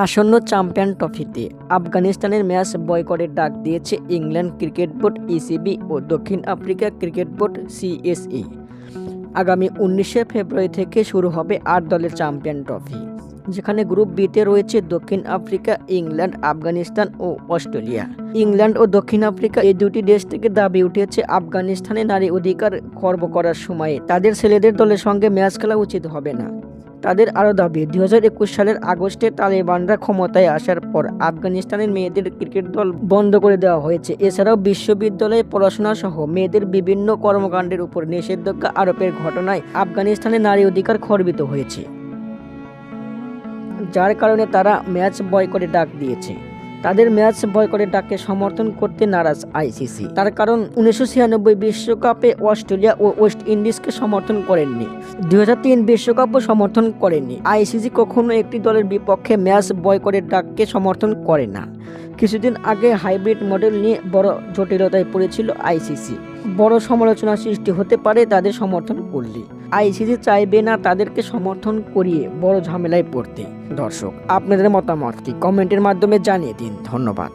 আসন্ন চ্যাম্পিয়ন ট্রফিতে আফগানিস্তানের ম্যাচ বয়কটের ডাক দিয়েছে ইংল্যান্ড ক্রিকেট বোর্ড ইসিবি ও দক্ষিণ আফ্রিকা ক্রিকেট বোর্ড সিএসই। আগামী 19শে ফেব্রুয়ারি থেকে শুরু হবে 8 দলের চ্যাম্পিয়ন ট্রফি, যেখানে গ্রুপ বিতে রয়েছে দক্ষিণ আফ্রিকা, ইংল্যান্ড, আফগানিস্তান ও অস্ট্রেলিয়া। ইংল্যান্ড ও দক্ষিণ আফ্রিকা এই দুটি দেশ থেকে দাবি উঠেছে আফগানিস্তানে নারী অধিকার খর্ব করার সময়ে তাদের ছেলেদের দলের সঙ্গে ম্যাচ খেলা উচিত হবে না। তাদের আরও দাবি, 2021 সালের আগস্টে তালেবানরা ক্ষমতায় আসার পর আফগানিস্তানের মেয়েদের ক্রিকেট দল বন্ধ করে দেওয়া হয়েছে। এছাড়াও বিশ্ববিদ্যালয়ে পড়াশোনা সহ মেয়েদের বিভিন্ন কর্মকাণ্ডের উপর নিষেধাজ্ঞা আরোপের ঘটনায় আফগানিস্তানে নারী অধিকার খর্বিত হয়েছে, যার কারণে তারা ম্যাচ বয়কটের ডাক দিয়েছে। তাদের ম্যাচ বয়কটের ডাককে সমর্থন করতে নারাজ আইসিসি। তার কারণ 1996 বিশ্বকাপে অস্ট্রেলিয়া ও ওয়েস্ট ইন্ডিজকে সমর্থন করেননি, 2003 বিশ্বকাপও সমর্থন করেননি। আইসিসি কখনো একটি দলের বিপক্ষে ম্যাচ বয়কটের ডাককে সমর্থন করে না। কিছুদিন আগে হাইব্রিড মডেল নিয়ে বড় জটিলতায় পড়েছিল আইসিসি। বড় সমালোচনা সৃষ্টি হতে পারে তাদের সমর্থন করলে। আইসিসি চাইবে না তাদেরকে সমর্থন করিয়ে বড় ঝামেলায় পড়তে। দর্শক, আপনাদের মতামত কি কমেন্টের মাধ্যমে জানিয়ে দিন। ধন্যবাদ।